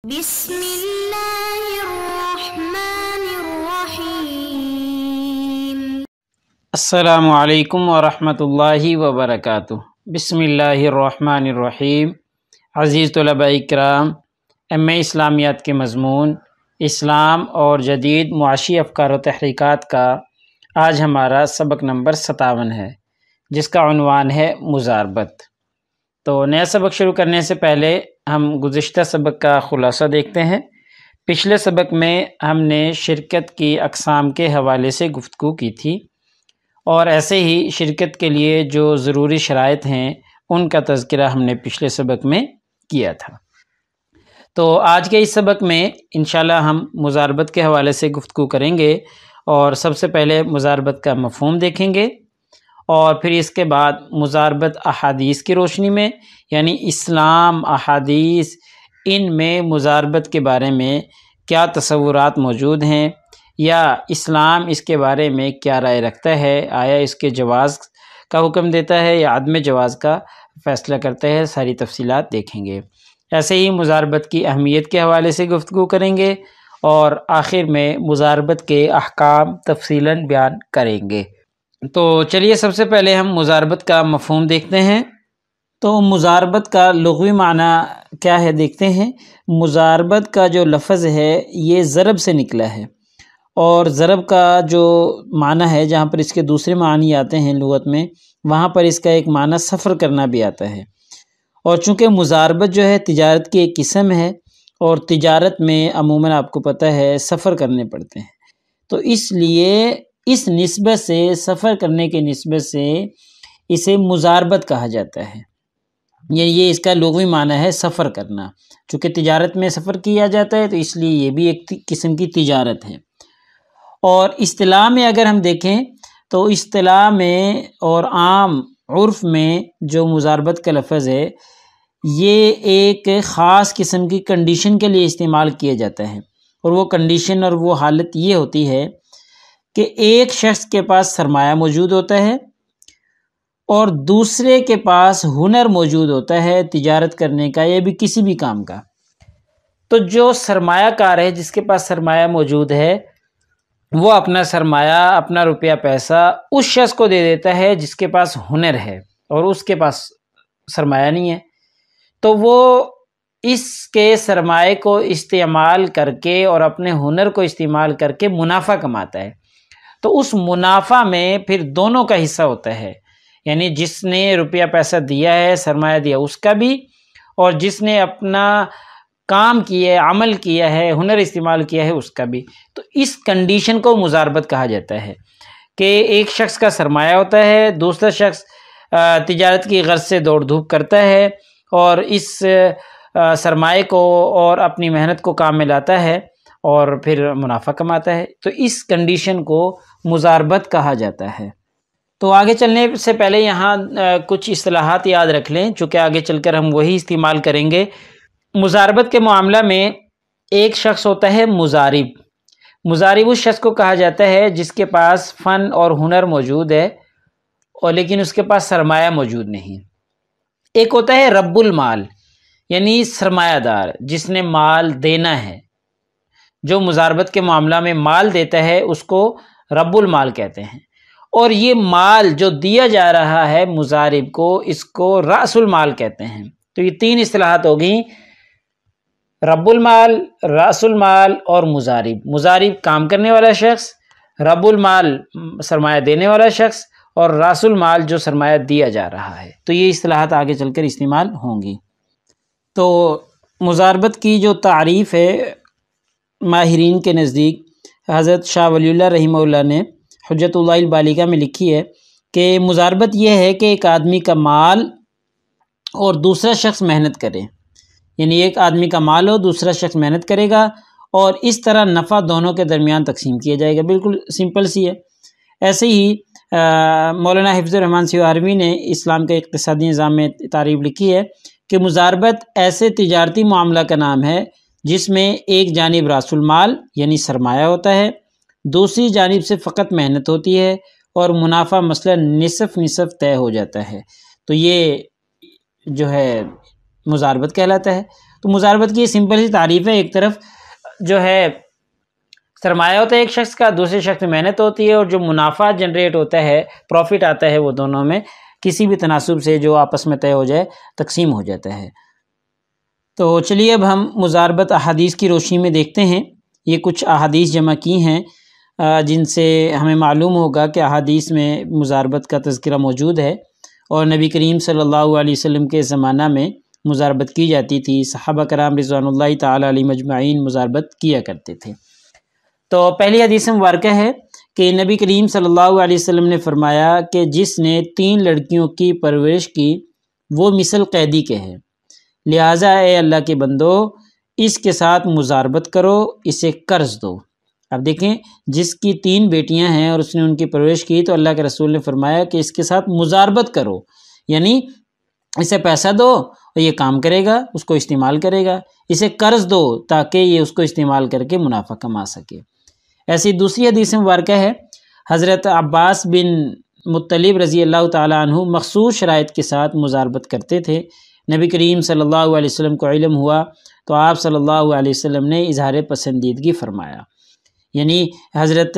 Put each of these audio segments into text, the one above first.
بسم اللہ الرحمن الرحیم۔ السلام علیکم ورحمۃ اللہ وبرکاتہ۔ بسم اللہ الرحمن الرحیم۔ عزیز طلباء اکرام، ایم اے اسلامیات کے مضمون اسلام اور جدید معاشی افکار و تحریکات کا آج ہمارا سبق نمبر 57 ہے، جس کا عنوان ہے مزاربت۔ تو نیا سبق شروع کرنے سے پہلے ہم گزشتہ سبق کا خلاصہ دیکھتے ہیں۔ پچھلے سبق میں ہم نے شرکت کی اقسام کے حوالے سے گفتگو کی تھی، اور ایسے ہی شرکت کے لیے جو ضروری شرائط ہیں ان کا تذکرہ ہم نے پچھلے سبق میں کیا تھا۔ تو آج کے اس سبق میں انشاءاللہ ہم مزاربت کے حوالے سے گفتگو کریں گے، اور سب سے پہلے مزاربت کا مفہوم دیکھیں گے، اور پھر اس کے بعد مزاربت احادیث کی روشنی میں، یعنی اسلام، احادیث، ان میں مزاربت کے بارے میں کیا تصورات موجود ہیں، یا اسلام اس کے بارے میں کیا رائے رکھتا ہے، آیا اس کے جواز کا حکم دیتا ہے یا عدم جواز کا فیصلہ کرتا ہے، ساری تفصیلات دیکھیں گے۔ ایسے ہی مزاربت کی اہمیت کے حوالے سے گفتگو کریں گے، اور آخر میں مزاربت کے احکام تفصیلاً بیان کریں گے۔ تو چلیے سب سے پہلے ہم مزاربت کا مفہوم دیکھتے ہیں۔ تو مزاربت کا لغوی معنی کیا ہے دیکھتے ہیں۔ مزاربت کا جو لفظ ہے یہ ضرب سے نکلا ہے، اور ضرب کا جو معنی ہے، جہاں پر اس کے دوسرے معنی آتے ہیں لغت میں، وہاں پر اس کا ایک معنی سفر کرنا بھی آتا ہے۔ اور چونکہ مزاربت جو ہے تجارت کی ایک قسم ہے، اور تجارت میں عموماً آپ کو پتہ ہے سفر کرنے پڑتے ہیں، تو اس لیے اس نسبت سے، سفر کرنے کے نسبت سے اسے مزاربت کہا جاتا ہے۔ یہ اس کا لغوی معنی ہے سفر کرنا۔ چونکہ تجارت میں سفر کیا جاتا ہے تو اس لیے یہ بھی ایک قسم کی تجارت ہے۔ اور اصطلاح میں اگر ہم دیکھیں تو اصطلاح میں اور عام عرف میں جو مزاربت کا لفظ ہے، یہ ایک خاص قسم کی کنڈیشن کے لیے استعمال کیا جاتا ہے، اور وہ کنڈیشن اور وہ حالت یہ ہوتی ہے کہ ایک شخص کے پاس سرمایہ موجود ہوتا ہے، اور دوسرے کے پاس ہنر موجود ہوتا ہے تجارت کرنے کا یا بھی کسی بھی کام کا۔ تو جو سرمایہ کار ہے، جس کے پاس سرمایہ موجود ہے، وہ اپنا سرمایہ، اپنا روپیہ پیسہ اس شخص کو دے دیتا ہے جس کے پاس ہنر ہے، اور اس کے پاس سرمایہ نہیں ہے، تو وہ اس کے سرمایہ کو استعمال کر کے اور اپنے ہنر کو استعمال کر کے منافع کماتا ہے۔ تو اس منافع میں پھر دونوں کا حصہ ہوتا ہے، یعنی جس نے روپیہ پیسہ دیا ہے، سرمایہ دیا، اس کا بھی، اور جس نے اپنا کام کیا ہے، عمل کیا ہے، ہنر استعمال کیا ہے، اس کا بھی۔ تو اس کنڈیشن کو مزاربت کہا جاتا ہے کہ ایک شخص کا سرمایہ ہوتا ہے، دوسرا شخص تجارت کی غرض سے دوڑ دھوپ کرتا ہے، اور اس سرمایہ کو اور اپنی محنت کو کام میں لاتا ہے، اور پھر منافع کماتا ہے۔ تو اس کنڈیشن کو مزاربت کہا جاتا ہے۔ تو آگے چلنے سے پہلے یہاں کچھ اصطلاحات یاد رکھ لیں، چونکہ آگے چل کر ہم وہی استعمال کریں گے۔ مزاربت کے معاملہ میں ایک شخص ہوتا ہے مزارب۔ مزارب اس شخص کو کہا جاتا ہے جس کے پاس فن اور ہنر موجود ہے، اور لیکن اس کے پاس سرمایہ موجود نہیں۔ ایک ہوتا ہے رب المال، یعنی سرمایہ دار جس نے مال دینا ہے، جو مزاربت کے معاملہ میں مال دیتا ہے اس کو رب المال کہتے ہیں۔ اور یہ مال جو دیا جا رہا ہے مزارب کو، اس کو رأس المال کہتے ہیں۔ تو یہ تین اصطلاحات ہو گئیں، رب المال، رأس المال اور مزارب۔ مزارب کام کرنے والا شخص، رب المال سرمایہ دینے والا شخص، اور رأس المال جو سرمایہ دیا جا رہا ہے۔ تو یہ اصطلاحات آگے چل کر استعمال ہوں گی۔ تو مزاربت کی جو تعریف ہے ماہرین کے نزدیک، حضرت شاہ ولی اللہ رحمہ اللہ نے حجت اللہ البالغہ میں لکھی ہے کہ مزاربت یہ ہے کہ ایک آدمی کا مال اور دوسرا شخص محنت کرے، یعنی ایک آدمی کا مال ہو، دوسرا شخص محنت کرے گا، اور اس طرح نفع دونوں کے درمیان تقسیم کیا جائے گا۔ بالکل سمپل سی ہے۔ ایسے ہی مولانا حفظ الرحمن سیوہروی نے اسلام کے اقتصادی نظام میں تعریف لکھی ہے کہ مزاربت ایسے تجارتی معاملہ کا نام ہے جس میں ایک جانب راس المال یعنی سرمایہ ہوتا ہے، دوسری جانب سے فقط محنت ہوتی ہے، اور منافع مثلا نصف طے ہو جاتا ہے۔ تو یہ جو ہے مزاربت کہلاتا ہے۔ تو مزاربت کی سمپل سی تعریف ہے، ایک طرف جو ہے سرمایہ ہوتا ہے ایک شخص کا، دوسرے شخص میں محنت ہوتی ہے، اور جو منافع جنریٹ ہوتا ہے، پروفٹ آتا ہے، وہ دونوں میں کسی بھی تناسب سے جو آپس میں طے ہو جائے تقسیم ہو جاتا ہے۔ تو چلیے اب ہم مزاربت احادیث کی روشنی میں دیکھتے ہیں۔ یہ کچھ احادیث جمع کی ہیں جن سے ہمیں معلوم ہوگا کہ احادیث میں مزاربت کا تذکرہ موجود ہے، اور نبی کریم صلی اللہ علیہ وسلم کے زمانہ میں مزاربت کی جاتی تھی، صحابہ کرام رضوان اللہ تعالی علیہم اجمعین مزاربت کیا کرتے تھے۔ تو پہلی حدیث مبارکہ ہے کہ نبی کریم صلی اللہ علیہ وسلم نے فرمایا کہ جس نے 3 لڑکیوں کی پرورش کی وہ مثل قیدی کے ہے، لہٰذا اے اللہ کے بندو اس کے ساتھ مزاربت کرو، اسے قرض دو۔ اب دیکھیں، جس کی 3 بیٹیاں ہیں اور اس نے ان کی پرورش کی، تو اللہ کے رسول نے فرمایا کہ اس کے ساتھ مزاربت کرو، یعنی اسے پیسہ دو اور یہ کام کرے گا، اس کو استعمال کرے گا، اسے قرض دو تاکہ یہ اس کو استعمال کر کے منافع کما سکے۔ ایسی دوسری حدیث مبارکہ ہے، حضرت عباس بن مطلب رضی اللہ تعالیٰ عنہ مخصوص شرائط کے ساتھ مزاربت کرتے تھے۔ نبی کریم صلی اللہ علیہ وسلم کو علم ہوا تو آپ صلی اللہ علیہ وسلم نے اظہار پسندیدگی فرمایا، یعنی حضرت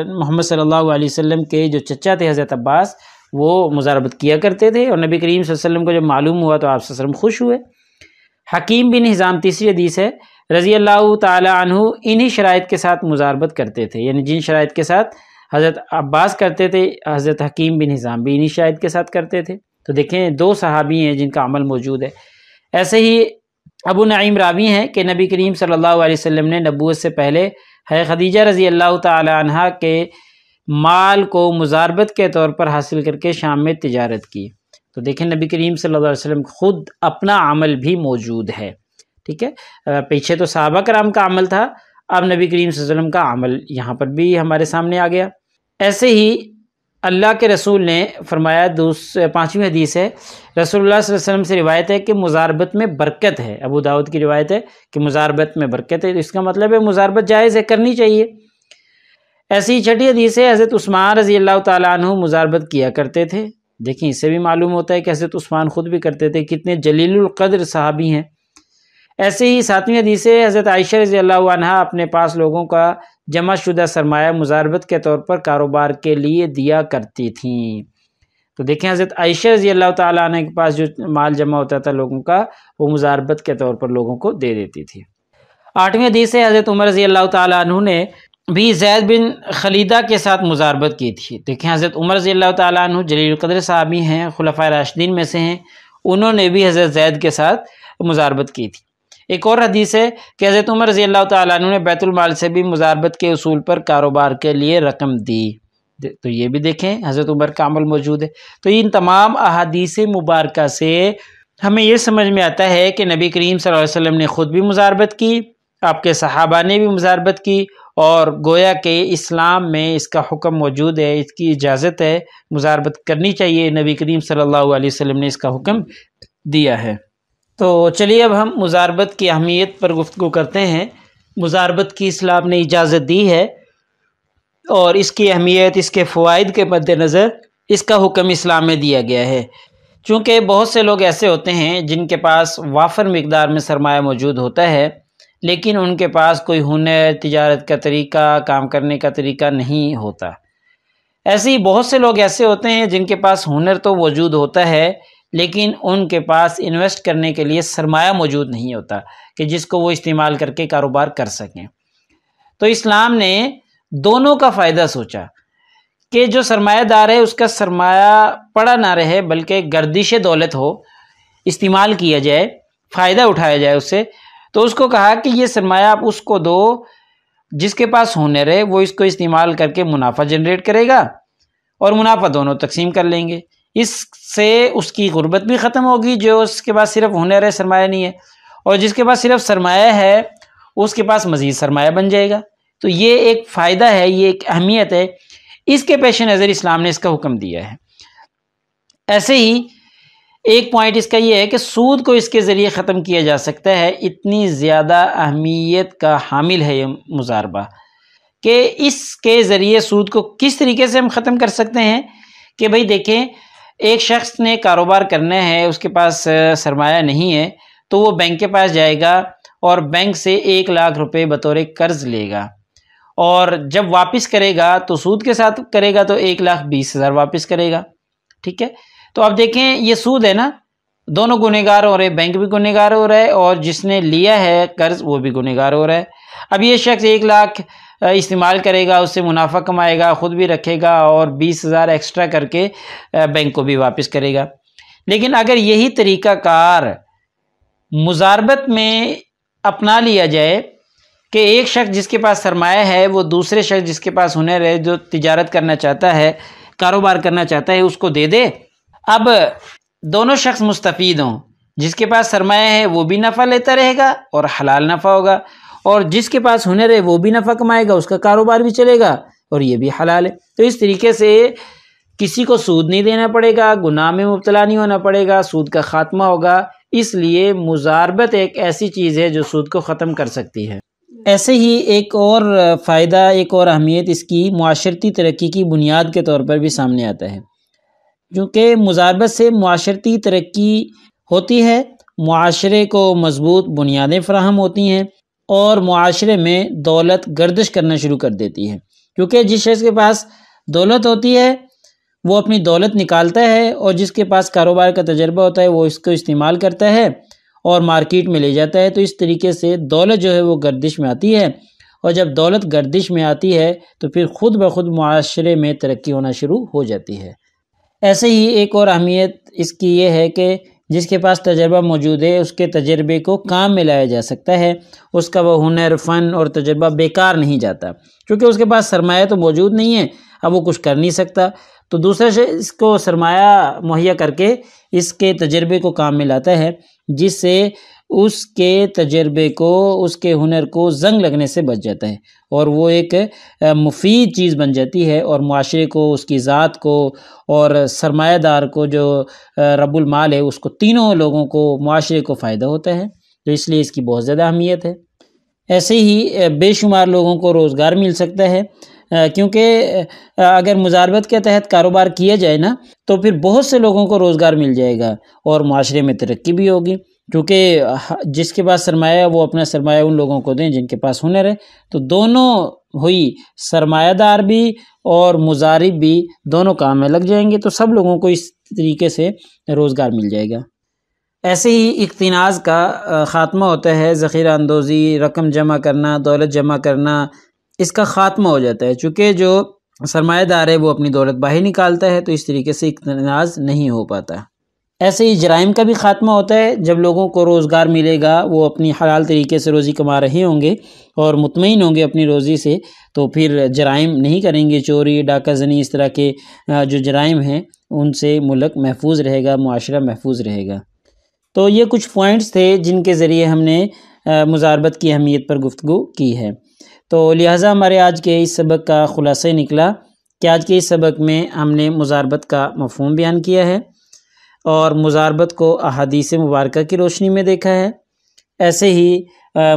محمد صلی اللہ علیہ وسلم کے جو چچا تھے حضرت عباس، وہ مزاربت کیا کرتے تھے، اور نبی کریم صلی اللہ علیہ وسلم کو جب معلوم ہوا تو آپ صلی اللہ علیہ وسلم خوش ہوئے۔ حکیم بن حزام تیسری حدیث ہے، رضی اللہ تعالی عنہ انہی شرائط کے ساتھ مزاربت کرتے تھے، یعنی جن شرائط کے ساتھ حضرت عباس کرتے تھے، حضرت حکیم بن حزام بھی انہی شرائط کے ساتھ کرتے تھے۔ تو دیکھیں 2 صحابی ہیں جن کا عمل موجود ہے۔ ایسے ہی ابو نعیم راوی ہیں کہ نبی کریم صلی اللہ علیہ وسلم نے نبوت سے پہلے خدیجہ رضی اللہ تعالی عنہا کے مال کو مزاربت کے طور پر حاصل کر کے شام میں تجارت کی۔ تو دیکھیں نبی کریم صلی اللہ علیہ وسلم خود اپنا عمل بھی موجود ہے، ٹھیک ہے، پیچھے تو صحابہ کرام کا عمل تھا، اب نبی کریم صلی اللہ علیہ وسلم کا عمل یہاں پر بھی ہمارے سامنے آ گیا۔ ایسے ہی اللہ کے رسول نے فرمایا، 5ویں حدیث ہے، رسول اللہ صلی اللہ علیہ وسلم سے روایت ہے کہ مزاربت میں برکت ہے، ابو داؤد کی روایت ہے کہ مزاربت میں برکت ہے، تو اس کا مطلب ہے مزاربت جائز ہے، کرنی چاہیے۔ ایسی ہی 6ٹھی حدیث ہے، حضرت عثمان رضی اللہ تعالیٰ عنہ مزاربت کیا کرتے تھے۔ دیکھیں اس سے بھی معلوم ہوتا ہے کہ حضرت عثمان خود بھی کرتے تھے، کتنے جلیل القدر صحابی ہیں۔ ایسے ہی 7ویں حدیث ہے، حضرت عائشہ رضی اللہ عنہا اپنے پاس لوگوں کا جمع شدہ سرمایہ مزاربت کے طور پر کاروبار کے لیے دیا کرتی تھیں۔ تو دیکھیں حضرت عائشہ رضی اللہ تعالیٰ عنہ کے پاس جو مال جمع ہوتا تھا لوگوں کا، وہ مزاربت کے طور پر لوگوں کو دے دیتی تھی۔ 8ویں حدیث ہے، حضرت عمر رضی اللہ تعالیٰ عنہ نے بھی زید بن خلیدہ کے ساتھ مزاربت کی تھی۔ دیکھیں حضرت عمر رضی اللہ تعالیٰ عنہ جلیل القدر صحابی ہیں، خلفائے راشدین میں سے ہیں، انہوں نے بھی حضرت زید کے ساتھ مزاربت کی تھی۔ ایک اور حدیث ہے کہ حضرت عمر رضی اللہ تعالیٰ عنہ نے بیت المال سے بھی مزاربت کے اصول پر کاروبار کے لیے رقم دی۔ تو یہ بھی دیکھیں حضرت عمر کا عمل موجود ہے۔ تو ان تمام احادیث مبارکہ سے ہمیں یہ سمجھ میں آتا ہے کہ نبی کریم صلی اللہ علیہ وسلم نے خود بھی مزاربت کی، آپ کے صحابہ نے بھی مزاربت کی، اور گویا کہ اسلام میں اس کا حکم موجود ہے، اس کی اجازت ہے، مزاربت کرنی چاہیے، نبی کریم صلی اللہ علیہ وسلم نے اس کا حکم دیا ہے۔ تو چلیے اب ہم مزاربت کی اہمیت پر گفتگو کرتے ہیں۔ مزاربت کی اسلام نے اجازت دی ہے، اور اس کی اہمیت، اس کے فوائد کے مد نظر اس کا حکم اسلام میں دیا گیا ہے۔ چونکہ بہت سے لوگ ایسے ہوتے ہیں جن کے پاس وافر مقدار میں سرمایہ موجود ہوتا ہے، لیکن ان کے پاس کوئی ہنر، تجارت کا طریقہ، کام کرنے کا طریقہ نہیں ہوتا۔ ایسے ہی بہت سے لوگ ایسے ہوتے ہیں جن کے پاس ہنر تو موجود ہوتا ہے، لیکن ان کے پاس انویسٹ کرنے کے لیے سرمایہ موجود نہیں ہوتا کہ جس کو وہ استعمال کر کے کاروبار کر سکیں۔ تو اسلام نے دونوں کا فائدہ سوچا کہ جو سرمایہ دار ہے اس کا سرمایہ پڑا نہ رہے بلکہ گردش دولت ہو، استعمال کیا جائے، فائدہ اٹھایا جائے اس سے۔ تو اس کو کہا کہ یہ سرمایہ آپ اس کو دو جس کے پاس ہنر ہے، وہ اس کو استعمال کر کے منافع جنریٹ کرے گا، اور منافع دونوں تقسیم کر لیں گے۔ اس سے اس کی غربت بھی ختم ہوگی، جو اس کے پاس صرف ہنر ہے، سرمایہ نہیں ہے، اور جس کے پاس صرف سرمایہ ہے اس کے پاس مزید سرمایہ بن جائے گا۔ تو یہ ایک فائدہ ہے، یہ ایک اہمیت ہے، اس کے پیش نظر اسلام نے اس کا حکم دیا ہے۔ ایسے ہی ایک پوائنٹ اس کا یہ ہے کہ سود کو اس کے ذریعے ختم کیا جا سکتا ہے، اتنی زیادہ اہمیت کا حامل ہے یہ مزاربہ کہ اس کے ذریعے سود کو کس طریقے سے ہم ختم کر سکتے ہیں کہ بھئی دیکھیں، ایک شخص نے کاروبار کرنا ہے، اس کے پاس سرمایہ نہیں ہے، تو وہ بینک کے پاس جائے گا اور بینک سے 1 لاکھ روپے بطور قرض لے گا، اور جب واپس کرے گا تو سود کے ساتھ کرے گا تو 1,20,000 واپس کرے گا، ٹھیک ہے۔ تو اب دیکھیں یہ سود ہے نا، دونوں گنہگار ہو رہے، بینک بھی گنہگار ہو رہا ہے اور جس نے لیا ہے قرض وہ بھی گنہگار ہو رہا ہے۔ اب یہ شخص 1 لاکھ استعمال کرے گا، اس سے منافع کمائے گا، خود بھی رکھے گا اور 20,000 ایکسٹرا کر کے بینک کو بھی واپس کرے گا۔ لیکن اگر یہی طریقہ کار مضاربت میں اپنا لیا جائے کہ ایک شخص جس کے پاس سرمایہ ہے وہ دوسرے شخص جس کے پاس ہنر ہے، جو تجارت کرنا چاہتا ہے، کاروبار کرنا چاہتا ہے، اس کو دے دے، اب دونوں شخص مستفید ہوں، جس کے پاس سرمایہ ہے وہ بھی نفع لیتا رہے گا اور حلال نفع ہوگا، اور جس کے پاس ہنر ہے وہ بھی نفع کمائے گا، اس کا کاروبار بھی چلے گا اور یہ بھی حلال ہے۔ تو اس طریقے سے کسی کو سود نہیں دینا پڑے گا، گناہ میں مبتلا نہیں ہونا پڑے گا، سود کا خاتمہ ہوگا۔ اس لیے مضاربت ایک ایسی چیز ہے جو سود کو ختم کر سکتی ہے۔ ایسے ہی ایک اور فائدہ، ایک اور اہمیت اس کی معاشرتی ترقی کی بنیاد کے طور پر بھی سامنے آتا ہے، کیونکہ مضاربت سے معاشرتی ترقی ہوتی ہے، معاشرے کو مضبوط بنیادیں فراہم ہوتی ہیں اور معاشرے میں دولت گردش کرنا شروع کر دیتی ہے، کیونکہ جس شخص کے پاس دولت ہوتی ہے وہ اپنی دولت نکالتا ہے، اور جس کے پاس کاروبار کا تجربہ ہوتا ہے وہ اس کو استعمال کرتا ہے اور مارکیٹ میں لے جاتا ہے۔ تو اس طریقے سے دولت جو ہے وہ گردش میں آتی ہے، اور جب دولت گردش میں آتی ہے تو پھر خود بخود معاشرے میں ترقی ہونا شروع ہو جاتی ہے۔ ایسے ہی ایک اور اہمیت اس کی یہ ہے کہ جس کے پاس تجربہ موجود ہے اس کے تجربے کو کام میں لایا جا سکتا ہے، اس کا وہ ہنر، فن اور تجربہ بیکار نہیں جاتا، کیونکہ اس کے پاس سرمایہ تو موجود نہیں ہے، اب وہ کچھ کر نہیں سکتا، تو دوسرا شخص اس کو سرمایہ مہیا کر کے اس کے تجربے کو کام میں لاتا ہے، جس سے اس کے تجربے کو، اس کے ہنر کو زنگ لگنے سے بچ جاتا ہے، اور وہ ایک مفید چیز بن جاتی ہے، اور معاشرے کو، اس کی ذات کو اور سرمایہ دار کو جو رب المال ہے اس کو، تینوں لوگوں کو، معاشرے کو فائدہ ہوتا ہے، تو اس لیے اس کی بہت زیادہ اہمیت ہے۔ ایسے ہی بے شمار لوگوں کو روزگار مل سکتا ہے، کیونکہ اگر مضاربت کے تحت کاروبار کیا جائے نا تو پھر بہت سے لوگوں کو روزگار مل جائے گا اور معاشرے میں ترقی بھی ہوگی، کیونکہ جس کے پاس سرمایہ ہے وہ اپنا سرمایہ ان لوگوں کو دیں جن کے پاس ہنر ہے، تو دونوں ہوئی، سرمایہ دار بھی اور مضارب بھی، دونوں کام میں لگ جائیں گے، تو سب لوگوں کو اس طریقے سے روزگار مل جائے گا۔ ایسے ہی اقتناز کا خاتمہ ہوتا ہے، ذخیرہ اندوزی، رقم جمع کرنا، دولت جمع کرنا، اس کا خاتمہ ہو جاتا ہے، چونکہ جو سرمایہ دار ہے وہ اپنی دولت باہر نکالتا ہے، تو اس طریقے سے اقتناز نہیں ہو پاتا۔ ایسے ہی جرائم کا بھی خاتمہ ہوتا ہے، جب لوگوں کو روزگار ملے گا، وہ اپنی حلال طریقے سے روزی کما رہے ہوں گے اور مطمئن ہوں گے اپنی روزی سے، تو پھر جرائم نہیں کریں گے، چوری، ڈاکہ زنی، اس طرح کے جو جرائم ہیں ان سے ملک محفوظ رہے گا، معاشرہ محفوظ رہے گا۔ تو یہ کچھ پوائنٹس تھے جن کے ذریعے ہم نے مضاربت کی اہمیت پر گفتگو کی ہے۔ تو لہٰذا ہمارے آج کے اس سبق کا خلاصہ نکلا کہ آج کے اس سبق میں ہم نے مضاربت کا مفہوم بیان کیا ہے اور مضاربت کو احادیث مبارکہ کی روشنی میں دیکھا ہے۔ ایسے ہی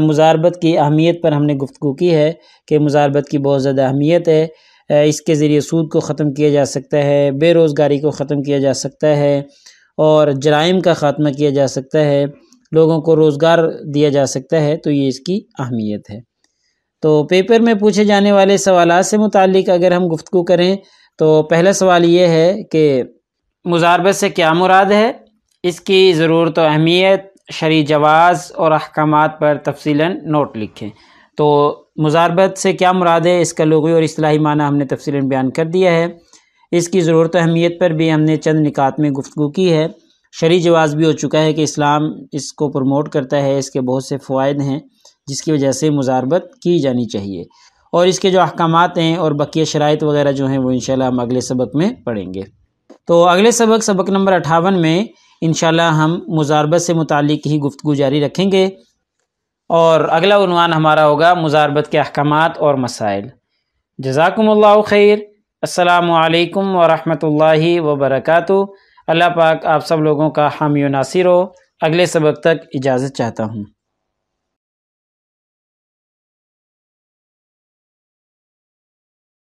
مضاربت کی اہمیت پر ہم نے گفتگو کی ہے کہ مضاربت کی بہت زیادہ اہمیت ہے، اس کے ذریعے سود کو ختم کیا جا سکتا ہے، بے روزگاری کو ختم کیا جا سکتا ہے اور جرائم کا خاتمہ کیا جا سکتا ہے، لوگوں کو روزگار دیا جا سکتا ہے، تو یہ اس کی اہمیت ہے۔ تو پیپر میں پوچھے جانے والے سوالات سے متعلق اگر ہم گفتگو کریں تو پہلا سوال یہ ہے کہ مضاربت سے کیا مراد ہے، اس کی ضرورت و اہمیت، شرعی جواز اور احکامات پر تفصیلاً نوٹ لکھیں۔ تو مضاربت سے کیا مراد ہے، اس کا لغوی اور اصطلاحی معنی ہم نے تفصیلاً بیان کر دیا ہے، اس کی ضرورت و اہمیت پر بھی ہم نے چند نکات میں گفتگو کی ہے، شرعی جواز بھی ہو چکا ہے کہ اسلام اس کو پروموٹ کرتا ہے، اس کے بہت سے فوائد ہیں جس کی وجہ سے مضاربت کی جانی چاہیے، اور اس کے جو احکامات ہیں اور بقیہ شرائط وغیرہ جو ہیں وہ انشاءاللہ ہم اگلے سبق میں پڑھیں گے۔ تو اگلے سبق نمبر 58 میں انشاءاللہ ہم مضاربت سے متعلق ہی گفتگو جاری رکھیں گے، اور اگلا عنوان ہمارا ہوگا مضاربت کے احکامات اور مسائل۔ جزاکم اللہ خیر، السلام علیکم ورحمۃ اللہ وبرکاتہ۔ اللہ پاک آپ سب لوگوں کا حامی و ناصر ہو۔ اگلے سبق تک اجازت چاہتا ہوں۔